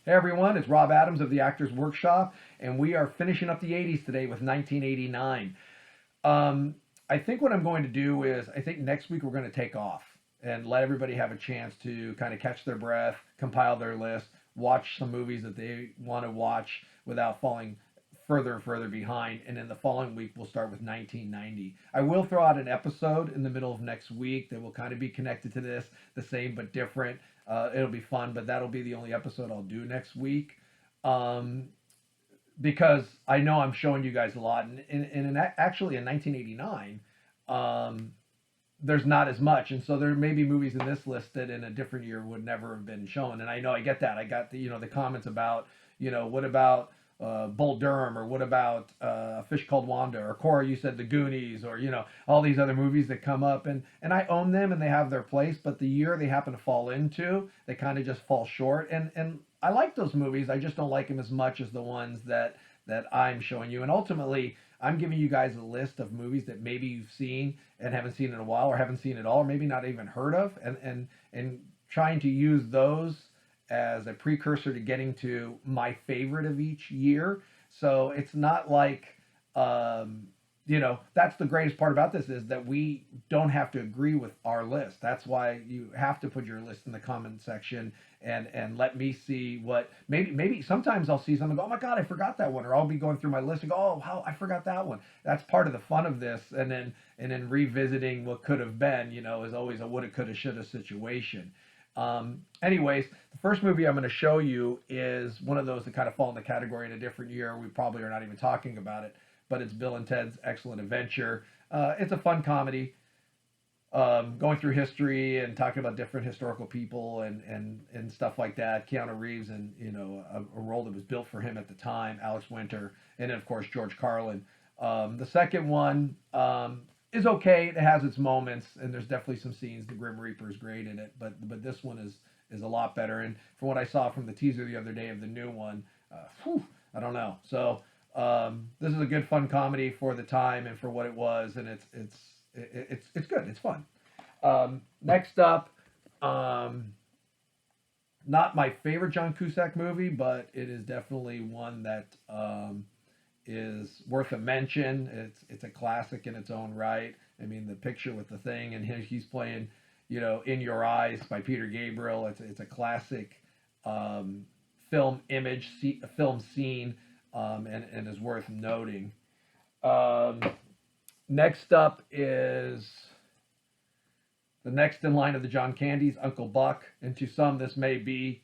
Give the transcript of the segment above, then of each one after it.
Hey everyone, it's Rob Adams of the Actors Workshop, and we are finishing up the 80s today with 1989. Um, I think what I'm going to do is, I think next week we're going to take off and let everybody have a chance to kind of catch their breath, compile their list, watch some movies that they want to watch without falling further and further behind. And then the following week we'll start with 1990. I will throw out an episode in the middle of next week that will kind of be connected to this, the same but different. It'll be fun, but that'll be the only episode I'll do next week. Um, because I know I'm showing you guys a lot, actually in 1989, um, there's not as much, and so there may be movies in this list that in a different year would never have been shown. And I know I get that. I got the comments about what about Bull Durham, or what about A Fish Called Wanda, or Cora, you said The Goonies, or all these other movies that come up, and I own them and they have their place, but the year they happen to fall into, they kind of just fall short. And I like those movies. I just don't like them as much as the ones that I'm showing you. And ultimately, I'm giving you guys a list of movies that maybe you've seen and haven't seen in a while, or haven't seen at all, or maybe not even heard of, and trying to use those as a precursor to getting to my favorite of each year. So it's not like, that's the greatest part about this, is that we don't have to agree with our list. That's why you have to put your list in the comment section, and let me see what, maybe sometimes I'll see something and go, oh my God, I forgot that one. Or I'll be going through my list and go, oh, how I forgot that one. That's part of the fun of this. And then revisiting what could have been, is always a woulda, coulda, shoulda situation. Anyways, the first movie I'm going to show you is one of those that kind of fall in the category in a different year. We probably are not even talking about it, but it's Bill and Ted's Excellent Adventure. It's a fun comedy, going through history and talking about different historical people and stuff like that. Keanu Reeves, and a role that was built for him at the time, Alex Winter, and then of course George Carlin. The second one is okay. It has its moments, and there's definitely some scenes. The Grim Reaper is great in it, but this one is a lot better. And from what I saw from the teaser the other day of the new one, I don't know. So this is a good fun comedy for the time and for what it was, and it's good. It's fun. Next up, not my favorite John Cusack movie, but it is definitely one that is worth a mention. It's a classic in its own right. I mean, the picture with the thing, and he's playing, In Your Eyes by Peter Gabriel. It's a classic film image, film scene, and is worth noting. Next up is the next in line of the John Candies, Uncle Buck, and to some this may be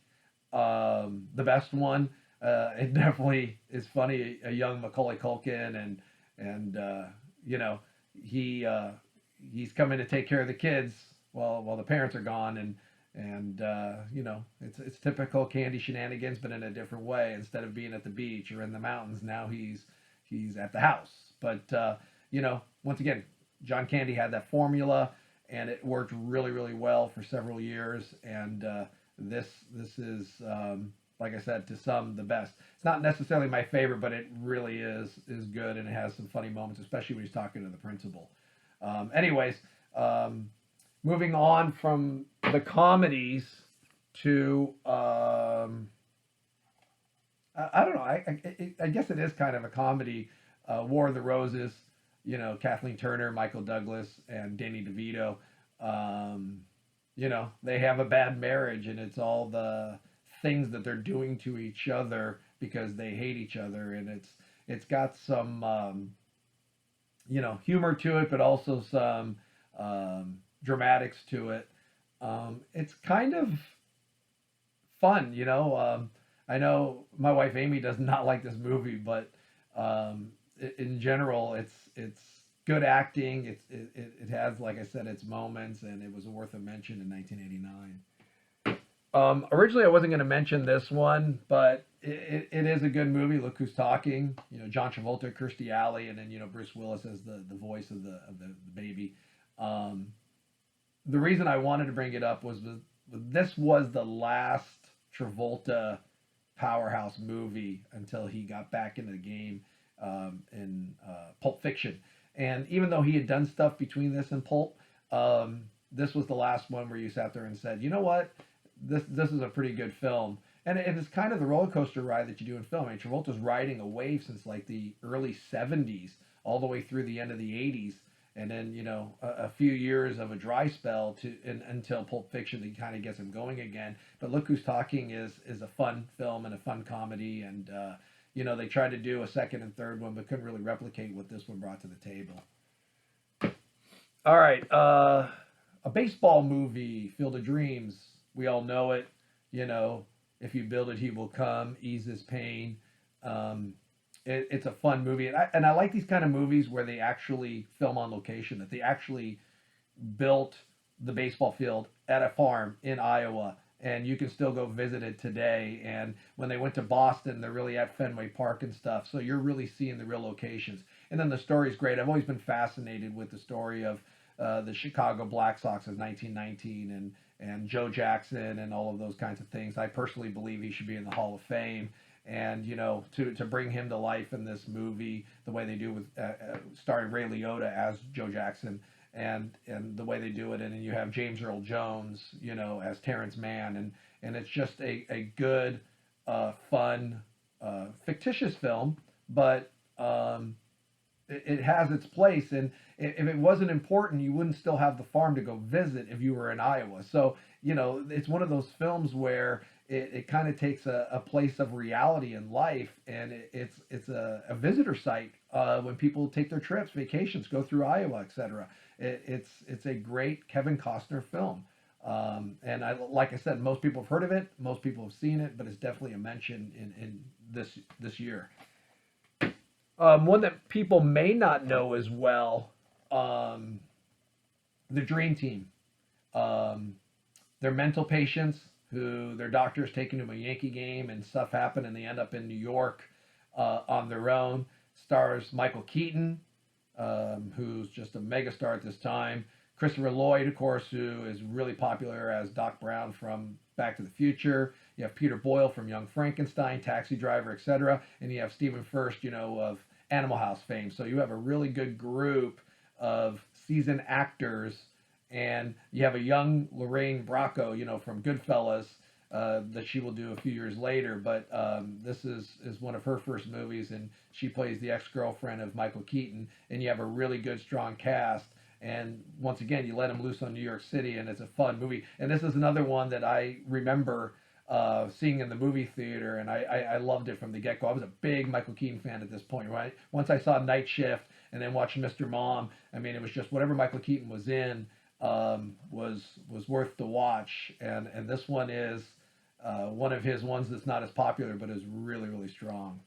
the best one. It definitely is funny. A young Macaulay Culkin, and he's coming to take care of the kids while the parents are gone, and it's typical Candy shenanigans, but in a different way. Instead of being at the beach or in the mountains, now he's at the house. But once again, John Candy had that formula, and it worked really, really well for several years. And this is, like I said, to some the best. It's not necessarily my favorite, but it really is good, and it has some funny moments, especially when he's talking to the principal. Anyways, moving on from the comedies to I don't know. I guess it is kind of a comedy. War of the Roses. Kathleen Turner, Michael Douglas, and Danny DeVito. They have a bad marriage, and it's all the things that they're doing to each other because they hate each other, and it's got some humor to it, but also some dramatics to it. It's kind of fun. I know my wife Amy does not like this movie, but in general, it's good acting. It has, like I said, its moments, and it was worth a mention in 1989. Originally, I wasn't going to mention this one, but it is a good movie. Look Who's Talking. John Travolta, Kirstie Alley, and then Bruce Willis as the voice of the baby. The reason I wanted to bring it up was this was the last Travolta powerhouse movie until he got back into the game in Pulp Fiction. And even though he had done stuff between this and Pulp, this was the last one where you sat there and said, you know what, this is a pretty good film. and it's kind of the roller coaster ride that you do in film. I mean, Travolta's riding a wave since like the early '70s, all the way through the end of the '80s, and then a few years of a dry spell until Pulp Fiction that kind of gets him going again. But Look Who's Talking is a fun film and a fun comedy, and they tried to do a second and third one, but couldn't really replicate what this one brought to the table. All right, a baseball movie, Field of Dreams. We all know it. If you build it, he will come. Ease his pain. It's a fun movie, and I like these kind of movies where they actually film on location. That they actually built the baseball field at a farm in Iowa, and you can still go visit it today. And when they went to Boston, they're really at Fenway Park and stuff. So you're really seeing the real locations. And then the story's great. I've always been fascinated with the story of the Chicago Black Sox of 1919 and Joe Jackson and all of those kinds of things. I personally believe he should be in the Hall of Fame. And to bring him to life in this movie, the way they do with starring Ray Liotta as Joe Jackson, and the way they do it, and then you have James Earl Jones, as Terrence Mann, and it's just a good, fun, fictitious film, but it has its place. And if it wasn't important, you wouldn't still have the farm to go visit if you were in Iowa. So it's one of those films where it kind of takes a place of reality in life, and it's a visitor site when people take their trips, vacations, go through Iowa, etc. It's a great Kevin Costner film, and like I said, most people have heard of it, most people have seen it, but it's definitely a mention in this year. One that people may not know as well, the Dream Team. They're mental patients who their doctors taking them to a Yankee game, and stuff happen, and they end up in New York on their own. Stars Michael Keaton, who's just a megastar at this time. Christopher Lloyd, of course, who is really popular as Doc Brown from Back to the Future. You have Peter Boyle from Young Frankenstein, Taxi Driver, etc. And you have Stephen Furst, of Animal House fame. So you have a really good group of seasoned actors, and you have a young Lorraine Bracco, from Goodfellas, that she will do a few years later. But this is one of her first movies, and she plays the ex-girlfriend of Michael Keaton. And you have a really good, strong cast. And once again, you let them loose on New York City, and it's a fun movie. And this is another one that I remember seeing in the movie theater, and I loved it from the get-go. I was a big Michael Keaton fan at this point, right? Once I saw Night Shift and then watched Mr. Mom, I mean, it was just whatever Michael Keaton was in was worth the watch. And this one is one of his ones that's not as popular, but is really, really strong.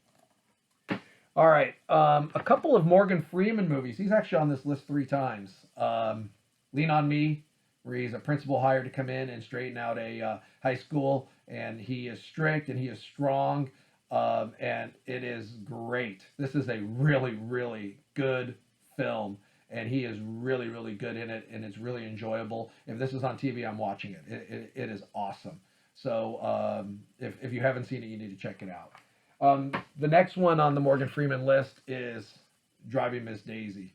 All right, a couple of Morgan Freeman movies. He's actually on this list 3 times. Lean on Me, where he's a principal hired to come in and straighten out a high school, and he is strict and he is strong, and it is great. This is a really, really good film, and he is really, really good in it, and it's really enjoyable. If this is on TV, I'm watching it. It is awesome. So if you haven't seen it, you need to check it out. The next one on the Morgan Freeman list is Driving Miss Daisy.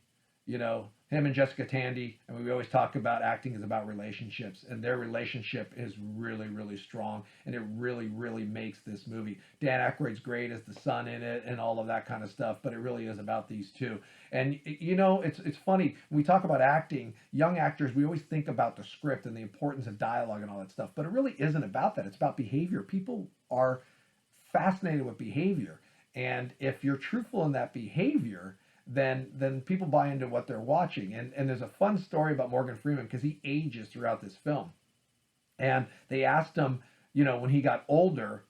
Him and Jessica Tandy, and we always talk about acting is about relationships, and their relationship is really, really strong, and it really, really makes this movie. Dan Aykroyd's great as the son in it and all of that kind of stuff, but it really is about these two. And it's funny when we talk about acting, young actors, we always think about the script and the importance of dialogue and all that stuff, but it really isn't about that. It's about behavior. People are fascinated with behavior, and if you're truthful in that behavior, then people buy into what they're watching. And there's a fun story about Morgan Freeman because he ages throughout this film. And they asked him, when he got older,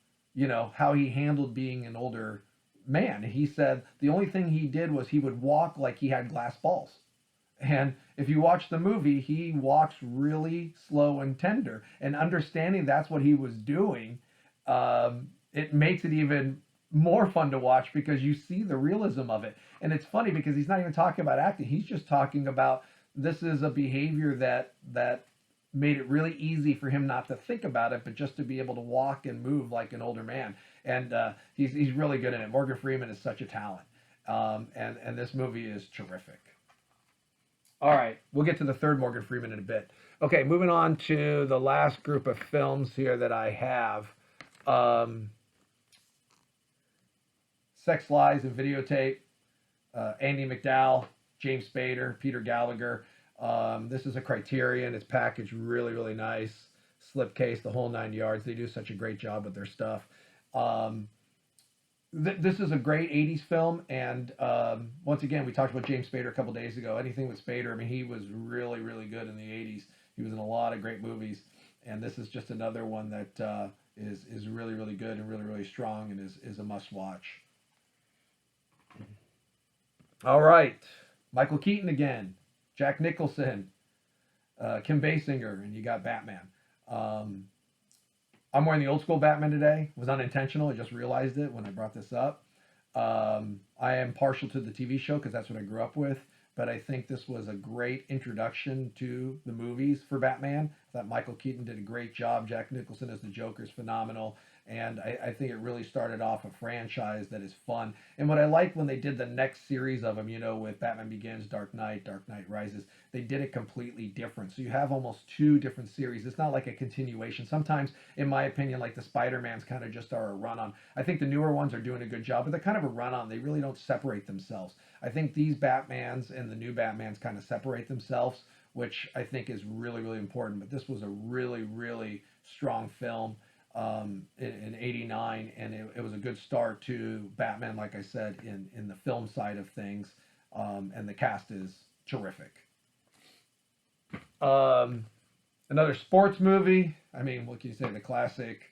how he handled being an older man. And he said the only thing he did was he would walk like he had glass balls. And if you watch the movie, he walks really slow and tender. And understanding that's what he was doing, it makes it even more fun to watch because you see the realism of it. And it's funny because he's not even talking about acting. He's just talking about this is a behavior that made it really easy for him not to think about it, but just to be able to walk and move like an older man. And he's really good in it. Morgan Freeman is such a talent. And this movie is terrific. All right, we'll get to the third Morgan Freeman in a bit. Okay, moving on to the last group of films here that I have. Um, Sex, Lies, and Videotape. Andy McDowell, James Spader, Peter Gallagher. This is a Criterion. It's packaged really, really nice. Slipcase, the whole 9 yards. They do such a great job with their stuff. Um, this is a great 80s film. And once again, we talked about James Spader a couple days ago. Anything with Spader, I mean, he was really, really good in the 80s. He was in a lot of great movies. And this is just another one that is really, really good and really, really strong and is a must watch. All right. Michael Keaton again. Jack Nicholson. Kim Basinger. And you got Batman. I'm wearing the old school Batman today. It was unintentional. I just realized it when I brought this up. I am partial to the TV show because that's what I grew up with. But I think this was a great introduction to the movies for Batman. I thought Michael Keaton did a great job. Jack Nicholson as the Joker is phenomenal. And I think it really started off a franchise that is fun. And what I like when they did the next series of them, you know, with Batman Begins, Dark Knight Rises, they did it completely different. So you have almost two different series. It's not like a continuation. Sometimes, in my opinion, like the Spider-Mans kind of just are a run-on. I think the newer ones are doing a good job, but they're kind of a run-on. They really don't separate themselves. I think these Batmans and the new Batmans kind of separate themselves, which I think is really, really important. But this was a really, really strong film. In '89, and it was a good start to Batman, like I said, in the film side of things, and the cast is terrific. Another sports movie. I mean, what can you say? The classic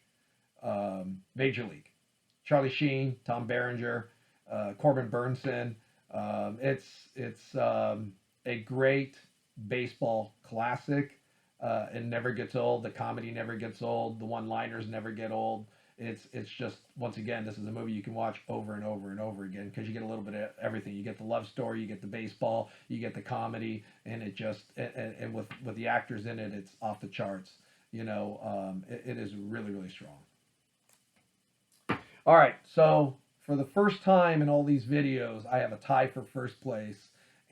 Major League. Charlie Sheen, Tom Berenger, Corbin Burnson. It's a great baseball classic. It never gets old. The comedy never gets old. The one-liners never get old. It's just, once again, this is a movie you can watch over and over and over again because you get a little bit of everything. You get the love story, you get the baseball, you get the comedy, and it just and with the actors in it, it's off the charts. You know, it is really, really strong. All right, so for the first time in all these videos, I have a tie for first place,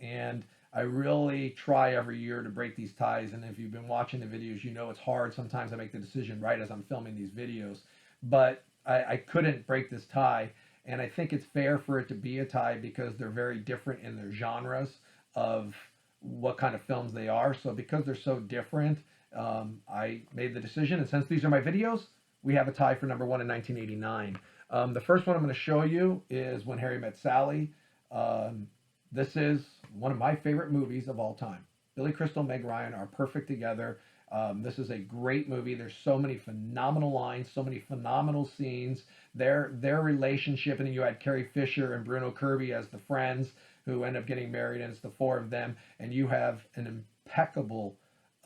and I really try every year to break these ties. And if you've been watching the videos, you know it's hard. Sometimes I make the decision right as I'm filming these videos, but I couldn't break this tie. And I think it's fair for it to be a tie because they're very different in their genres of what kind of films they are. So because they're so different, I made the decision. And since these are my videos, we have a tie for number one in 1989. The first one I'm going to show you is When Harry Met Sally. This is one of my favorite movies of all time. Billy Crystal and Meg Ryan are perfect together. This is a great movie. There's so many phenomenal lines, so many phenomenal scenes. Their relationship, and then you had Carrie Fisher and Bruno Kirby as the friends who end up getting married, and it's the four of them. And you have an impeccable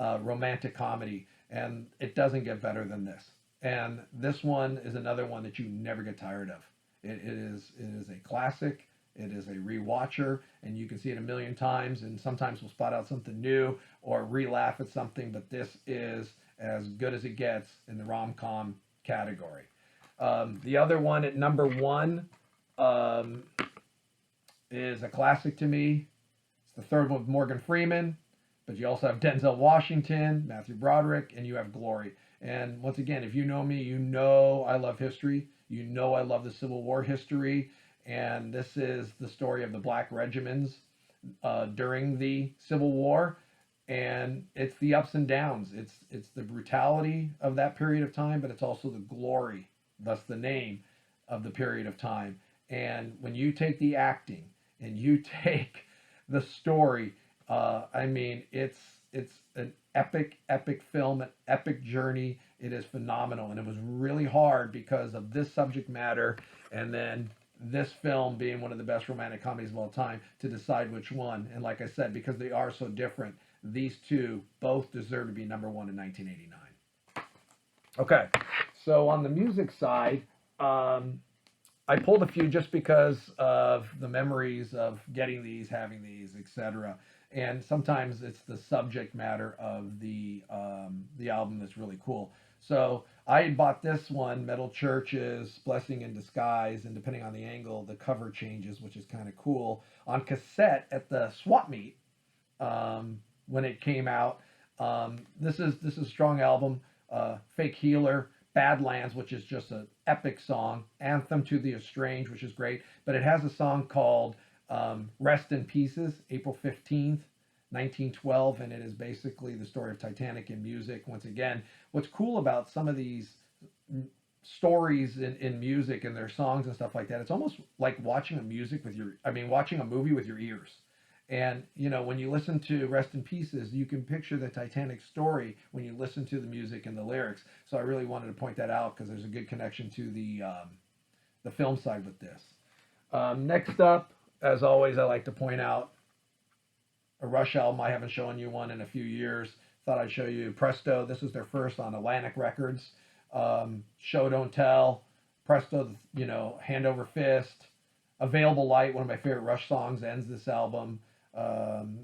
romantic comedy, and it doesn't get better than this. And this one is another one that you never get tired of. It is a classic. It is a rewatcher, and you can see it a million times, and sometimes we'll spot out something new or re-laugh at something, but this is as good as it gets in the rom-com category. The other one at number one is a classic to me. It's the third one with Morgan Freeman, but you also have Denzel Washington, Matthew Broderick, and you have Glory. And once again, if you know me, you know I love history. You know I love the Civil War history. And this is the story of the black regiments during the Civil War, and it's the ups and downs. It's the brutality of that period of time, but it's also the glory, thus the name of the period of time. And when you take the acting and you take the story, I mean, it's an epic film, an epic journey. It is phenomenal, and it was really hard because of this subject matter, and then this film being one of the best romantic comedies of all time to decide which one. And like I said, because they are so different, these two both deserve to be number one in 1989. Okay, so on the music side, I pulled a few just because of the memories of getting these, having these, etc. And sometimes it's the subject matter of the album that's really cool. So I had bought this one, Metal Churches, Blessing in Disguise, and depending on the angle, the cover changes, which is kind of cool, on cassette at the swap meet when it came out. This is a strong album. Fake Healer, Badlands, which is just an epic song. Anthem to the Estranged, which is great. But it has a song called Rest in Pieces, April 15th, 1912, and it is basically the story of Titanic in music. Once again, what's cool about some of these stories in music and their songs and stuff like that, it's almost like watching watching a movie with your ears. And when you listen to Rest in Pieces, you can picture the Titanic story when you listen to the music and the lyrics. So I really wanted to point that out because there's a good connection to the film side with this. Next up, as always, I like to point out a Rush album. I haven't shown you one in a few years. Thought I'd show you Presto. This was their first on Atlantic Records. Show Don't Tell, Presto, Hand Over Fist, Available Light, one of my favorite Rush songs, ends this album.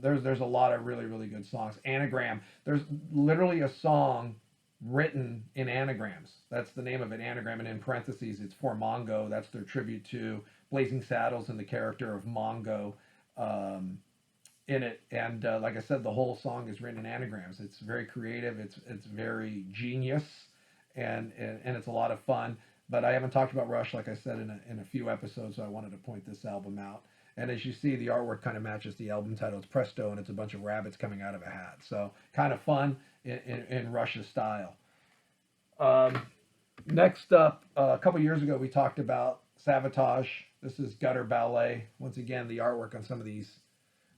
There's a lot of really, really good songs. Anagram. There's literally a song written in anagrams. That's the name of it, Anagram, and in parentheses, it's for Mongo. That's their tribute to Blazing Saddles and the character of Mongo in it. And like I said, the whole song is written in anagrams. It's very creative. It's very genius, and it's a lot of fun. But I haven't talked about Rush, like I said, in a few episodes, so I wanted to point this album out. And as you see, the artwork kind of matches the album title. It's Presto, and it's a bunch of rabbits coming out of a hat. So kind of fun in Rush's style. Next up, a couple years ago, we talked about Sabotage. This is Gutter Ballet. Once again, the artwork on some of these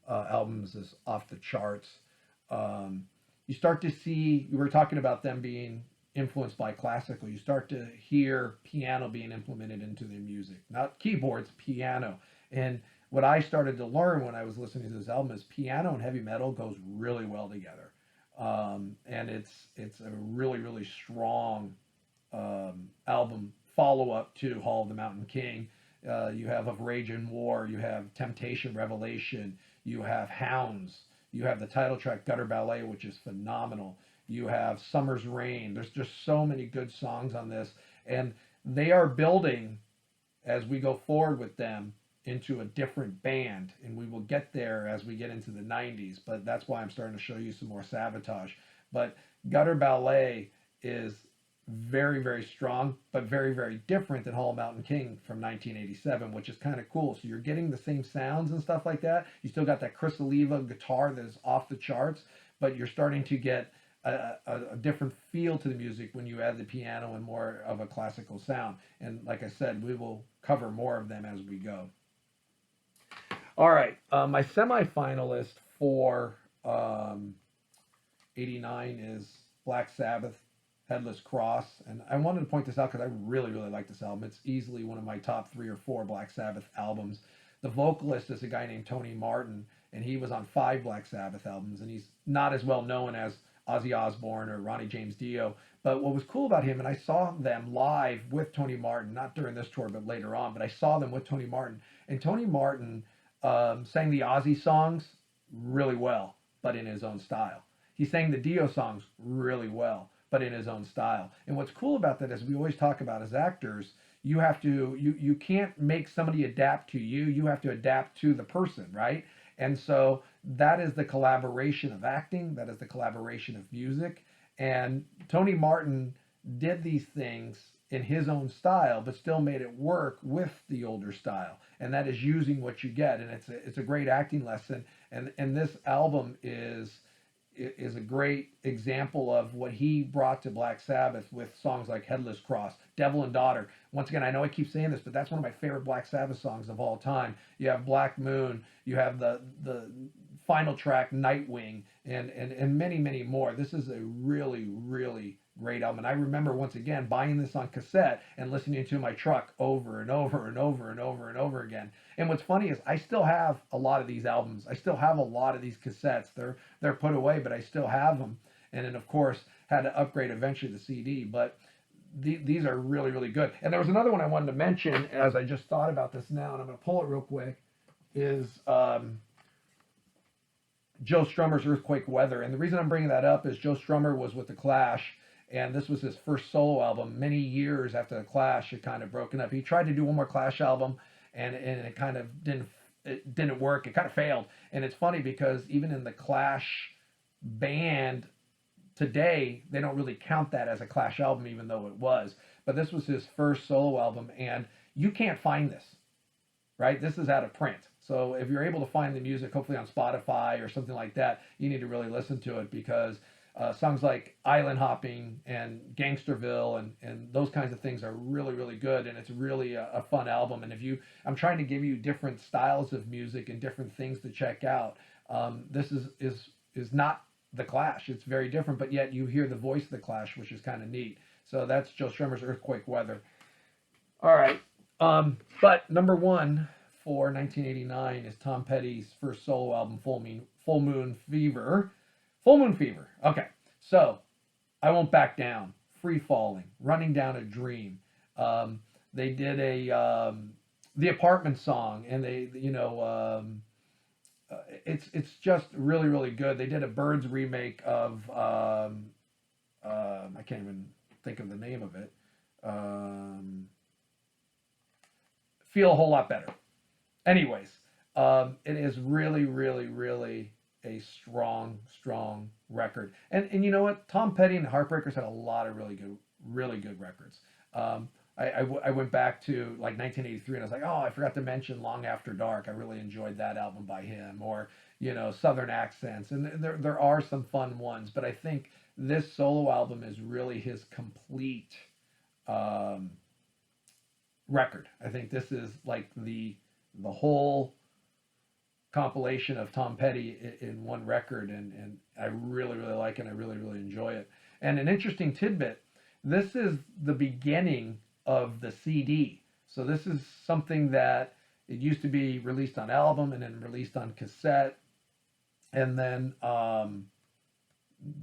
albums is off the charts. You start to see, we were talking about them being influenced by classical. You start to hear piano being implemented into their music. Not keyboards, piano. And what I started to learn when I was listening to this album is piano and heavy metal goes really well together. And it's a really, really strong album follow-up to Hall of the Mountain King. You have Of Rage and War, you have Temptation, Revelation, you have Hounds, you have the title track Gutter Ballet, which is phenomenal. You have Summer's Rain. There's just so many good songs on this, and they are building as we go forward with them into a different band, and we will get there as we get into the 90s, but that's why I'm starting to show you some more Sabotage. But Gutter Ballet is very, very strong, but very, very different than Hall Mountain King from 1987, which is kind of cool. So you're getting the same sounds and stuff like that. You still got that Chris Oliva guitar that is off the charts, but you're starting to get a different feel to the music when you add the piano and more of a classical sound. And like I said, we will cover more of them as we go. All right, my semifinalist for 89 is Black Sabbath, Headless Cross. And I wanted to point this out because I really, really like this album. It's easily one of my top 3 or 4 Black Sabbath albums. The vocalist is a guy named Tony Martin, and he was on 5 Black Sabbath albums, and he's not as well known as Ozzy Osbourne or Ronnie James Dio. But what was cool about him, and I saw them live with Tony Martin, not during this tour, but later on, but I saw them with Tony Martin. And Tony Martin sang the Ozzy songs really well, but in his own style. He sang the Dio songs really well, but in his own style. And what's cool about that is we always talk about as actors, you have to, you can't make somebody adapt to you. You have to adapt to the person, right? And so that is the collaboration of acting. That is the collaboration of music. And Tony Martin did these things in his own style, but still made it work with the older style. And that is using what you get. And it's a great acting lesson. And this album is a great example of what he brought to Black Sabbath with songs like Headless Cross, Devil and Daughter. Once again, I know I keep saying this, but that's one of my favorite Black Sabbath songs of all time. You have Black Moon, you have the final track, Nightwing, and many, many more. This is a really, really great album. And I remember, once again, buying this on cassette and listening to my truck over and over and over and over and over again. And what's funny is I still have a lot of these albums. I still have a lot of these cassettes. They're put away, but I still have them. And then, of course, had to upgrade eventually the CD. But these are really, really good. And there was another one I wanted to mention as I just thought about this now, and I'm going to pull it real quick, is Joe Strummer's Earthquake Weather. And the reason I'm bringing that up is Joe Strummer was with The Clash, and this was his first solo album. Many years after The Clash had kind of broken up. He tried to do one more Clash album, and it kind of didn't work. It kind of failed. And it's funny because even in the Clash band, today they don't really count that as a Clash album, even though it was. But this was his first solo album, and you can't find this, right? This is out of print. So if you're able to find the music, hopefully on Spotify or something like that, you need to really listen to it, because songs like Island Hopping and Gangsterville and those kinds of things are really, really good. And it's really a fun album. And I'm trying to give you different styles of music and different things to check out. This is not the Clash. It's very different, but yet you hear the voice of the Clash, which is kind of neat. So that's Joe Strummer's Earthquake Weather. All right. But number one for 1989 is Tom Petty's first solo album, Full Moon Fever. Full Moon Fever. Okay. So I Won't Back Down, Free Falling, Running Down a Dream. They did the Apartment song, and it's just really, really good. They did a Birds remake of I can't even think of the name of it. Feel a Whole Lot Better. Anyways, it is really, really, really a strong record. And you know what? Tom Petty and the Heartbreakers had a lot of really good records. I went back to like 1983 and I was like, oh, I forgot to mention Long After Dark. I really enjoyed that album by him, or Southern Accents. And there are some fun ones, but I think this solo album is really his complete record. I think this is like the whole compilation of Tom Petty in one record, and I really, really like it. I really, really enjoy it. And an interesting tidbit, this is the beginning of the CD. So this is something that it used to be released on album and then released on cassette, and then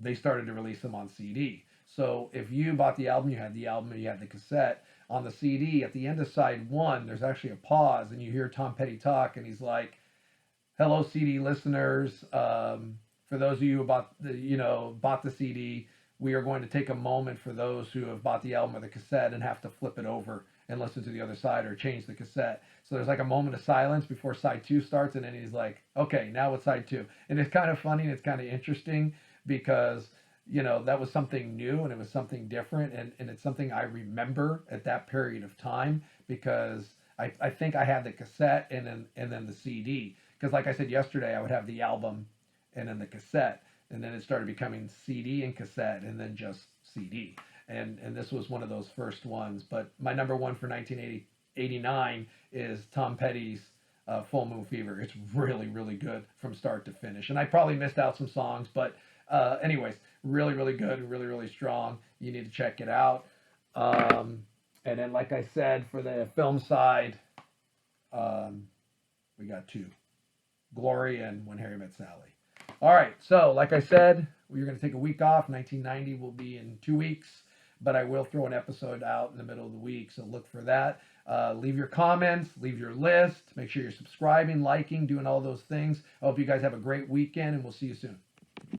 they started to release them on CD. So if you bought the album, you had the album and you had the cassette. On the CD, at the end of side one, there's actually a pause, and you hear Tom Petty talk, and he's like, hello, CD listeners. For those of you who bought the CD, we are going to take a moment for those who have bought the album or the cassette and have to flip it over and listen to the other side or change the cassette. So there's like a moment of silence before side two starts, and then he's like, okay, now it's side two. And it's kind of funny and it's kind of interesting, because that was something new and it was something different, and it's something I remember at that period of time, because I think I had the cassette and then the CD. Because like I said yesterday, I would have the album and then the cassette, and then it started becoming CD and cassette and then just CD. And this was one of those first ones. But my number one for 1989 is Tom Petty's Full Moon Fever. It's really, really good from start to finish. And I probably missed out some songs, but anyways, really, really good, really, really strong. You need to check it out. And then, like I said, for the film side, we got two. Glory and When Harry Met Sally. All right, so like I said, we're going to take a week off. 1990 will be in 2 weeks, but I will throw an episode out in the middle of the week, so look for that. Leave your comments, leave your list, make sure you're subscribing, liking, doing all those things. I hope you guys have a great weekend, and we'll see you soon.